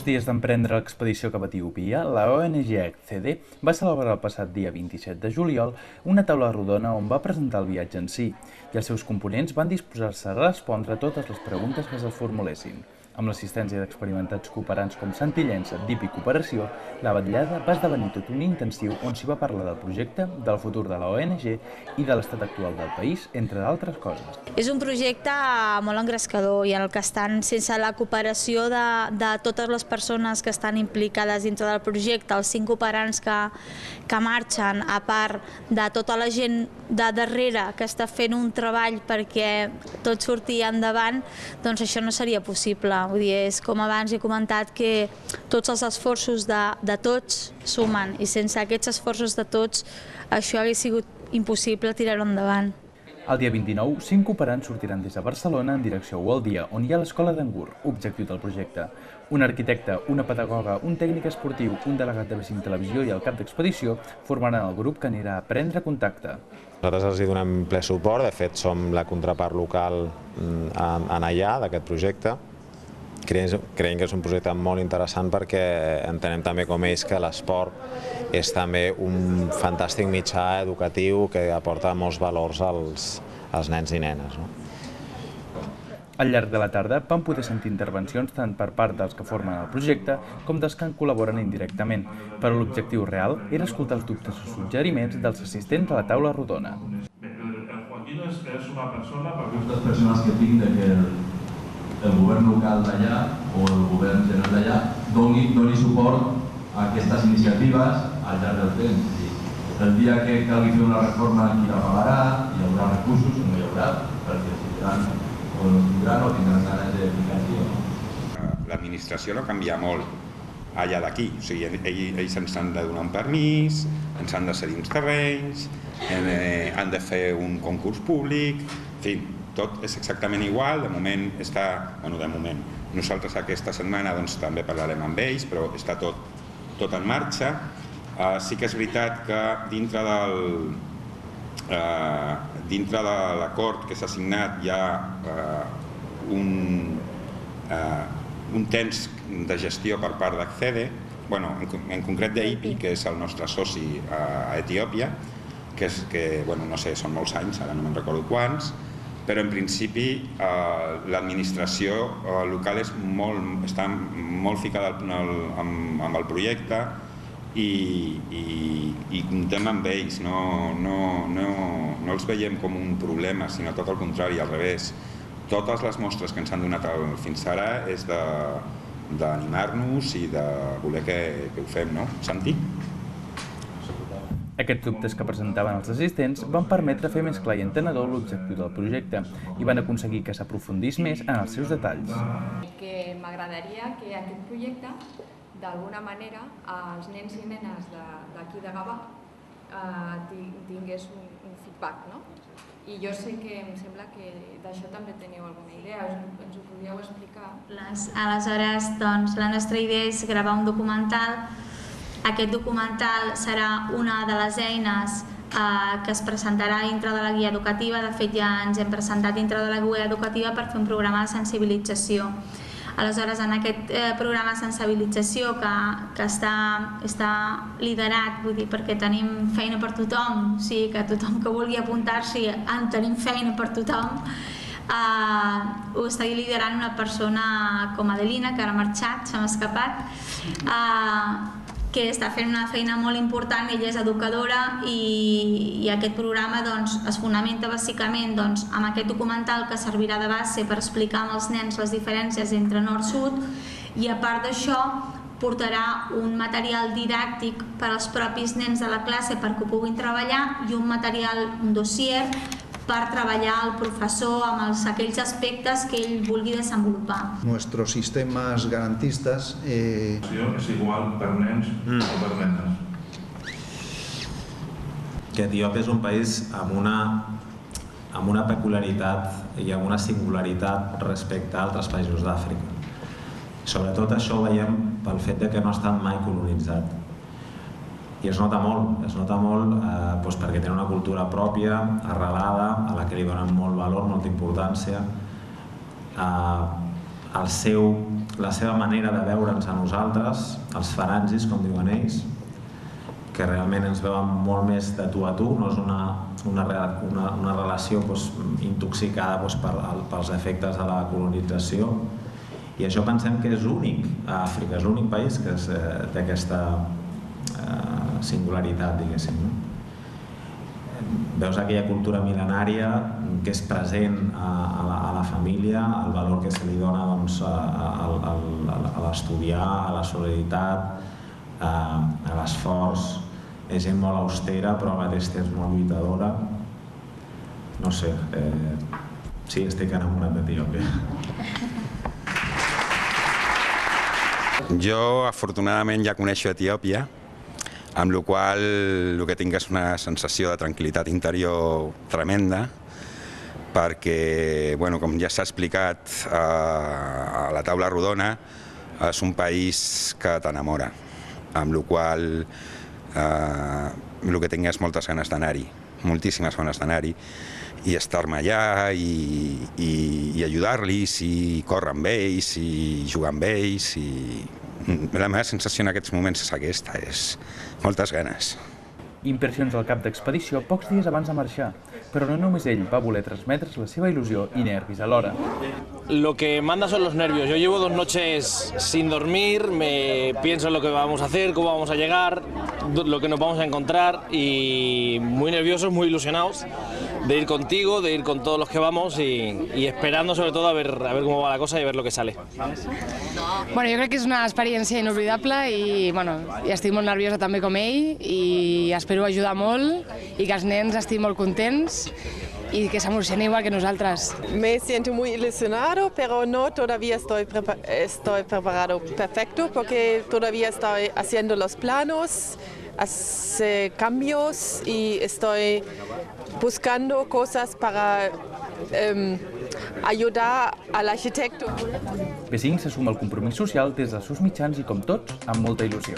dies d'emprendre l'expedició cap a Etiòpia, la ONG ACCEDE va celebrar el passat dia 27 de juliol una taula rodona on va presentar el viatge en si i els seus components van disposar-se a respondre totes les preguntes que se'ls formulessin. Amb l'assistència d'experimentats cooperants com Santi Llença, DIP i Cooperació, la vetllada va esdevenir tot un intensiu on s'hi va parlar del projecte, del futur de la ONG i de l'estat actual del país, entre d'altres coses. És un projecte molt engrescador i en el que estan, sense la cooperació de totes les persones que estan implicades dintre del projecte, els 5 cooperants que marxen, a part de tota la gent de darrere que està fent un treball perquè tot surti endavant, doncs això no seria possible. Vull dir, és com abans he comentat que tots els esforços de tots sumen i sense aquests esforços de tots això hagués sigut impossible tirar-ho endavant. El dia 29, 5 cooperants sortiran des de Barcelona en direcció a Waldia, on hi ha l'escola d'Angur, objectiu del projecte. Un arquitecte, una pedagoga, un tècnic esportiu, un delegat de Vecin Televisió i el cap d'expedició formaran el grup que anirà a prendre contacte. Nosaltres els donem ple suport, de fet som la contrapart local en allà d'aquest projecte. Creiem que és un projecte molt interessant perquè entenem també com ells que l'esport és també un fantàstic mitjà educatiu que aporta molts valors als nens i nenes. Al llarg de la tarda vam poder sentir intervencions tant per part dels que formen el projecte com dels que en col·laboren indirectament, però l'objectiu real era escoltar els dubtes o suggeriments dels assistents a la taula rodona. El Joaquín és una persona, per aquestes persones que tinc que el govern local d'allà o el govern general d'allà doni suport a aquestes iniciatives al llarg del temps. El dia que calgui fer una reforma, qui la pagarà, hi haurà recursos o no hi haurà, perquè si tindran o no tindran o tindran ganes d'aplicació. L'administració no canvia molt allà d'aquí, o sigui, ells ens han de donar un permís, ens han de cedir uns terrenys, han de fer un concurs públic, en fi, tot és exactament igual, de moment està, bueno, de moment, nosaltres aquesta setmana doncs, també parlarem amb ells, però està tot en marxa. Sí que és veritat que dintre de l'acord que s'ha signat hi ha un temps de gestió per part d'ACCEDE, en concret d'EIPI, que és el nostre soci a Etiòpia, que no sé, són molts anys, ara no me'n recordo quants, però en principi l'administració local està molt ficada amb el projecte i comptem amb ells, no els veiem com un problema, sinó tot el contrari, al revés. Totes les mostres que ens han donat fins ara és d'animar-nos i de voler que ho fem, no? Santi? Aquests dubtes que presentaven els assistents van permetre fer més clar i entenedor l'objectiu del projecte i van aconseguir que s'aprofundís més en els seus detalls. Que m'agradaria que aquest projecte, d'alguna manera, els nens i nenes d'aquí de Gavà tingués un feedback, no? I jo sé que em sembla que d'això també teniu alguna idea, ens ho podríeu explicar? Aleshores, doncs, la nostra idea és gravar un documental. Aquest documental serà una de les eines que es presentarà dintre de la guia educativa. De fet, ja ens hem presentat dintre de la guia educativa per fer un programa de sensibilització. Aleshores, en aquest programa de sensibilització que està liderat, vull dir, perquè tenim feina per tothom, o sigui que tothom que vulgui apuntar-s'hi en tenim feina per tothom, ho està liderant una persona com Adelina, que ara ha marxat, se m'ha escapat, que està fent una feina molt important. Ella és educadora i aquest programa es fonamenta bàsicament amb aquest documental que servirà de base per explicar als nens les diferències entre nord-sud i a part d'això portarà un material didàctic per als propis nens de la classe perquè ho puguin treballar i un material, un dossier per treballar el professor amb aquells aspectes que ell vulgui desenvolupar. Nuestros sistemas garantistas... És igual per nens o per nenes. Que Etiòpia és un país amb una peculiaritat i amb una singularitat respecte a altres països d'Àfrica. Sobretot això ho veiem pel fet que no ha estat mai colonitzat. I es nota molt perquè té una cultura pròpia, arrelada, a la que li donen molt valor, molta importància. El seu la seva manera de veure'ns a nosaltres, els farangis, com diuen ells, que realment ens veuen molt més de tu a tu, no és una relació intoxicada pels efectes de la colonització. I això pensem que és únic a Àfrica, és l'únic país que té aquesta singularitat, diguéssim. Veus aquella cultura mil·lenària que és present a la família, el valor que se li dona a l'estudiar, a la solidaritat, a l'esforç. És gent molt austera però al mateix temps molt lluitadora. No sé, sí, estic enamorat d'Etiòpia. Jo, afortunadament, ja coneixo Etiòpia, amb la qual el que tinc és una sensació de tranquil·litat interior tremenda, perquè, com ja s'ha explicat a la taula rodona, és un país que t'enamora, amb la qual el que tinc és moltes ganes d'anar-hi, moltíssimes ganes d'anar-hi, i estar-me allà i ajudar-los, i córrer amb ells, i jugar amb ells. La meva sensació en aquests moments és aquesta, és moltes ganes. Impressions al cap d'expedició pocs dies abans de marxar, però no només ell va voler transmetre's la seva il·lusió i nervis alhora. Lo que manda son los nervios. Yo llevo 2 noches sin dormir, me pienso en lo que vamos a hacer, cómo vamos a llegar, lo que nos vamos a encontrar, y muy nerviosos, muy ilusionados de ir contigo, de ir con todos los que vamos y esperando sobre todo a ver cómo va la cosa y a ver lo que sale. Bueno, jo crec que és una experiència inoblidable i estic molt nerviosa també com ell i espero ajudar molt i que els nens estiguin molt contents y que se emocionen igual que nosotras. Me siento muy ilusionado, pero no todavía estoy preparado perfecto porque todavía estoy haciendo los planos, hace cambios y estoy buscando cosas para ayudar al arquitecto. B5 s'assuma el compromís social des dels seus mitjans i, com tots, amb molta il·lusió.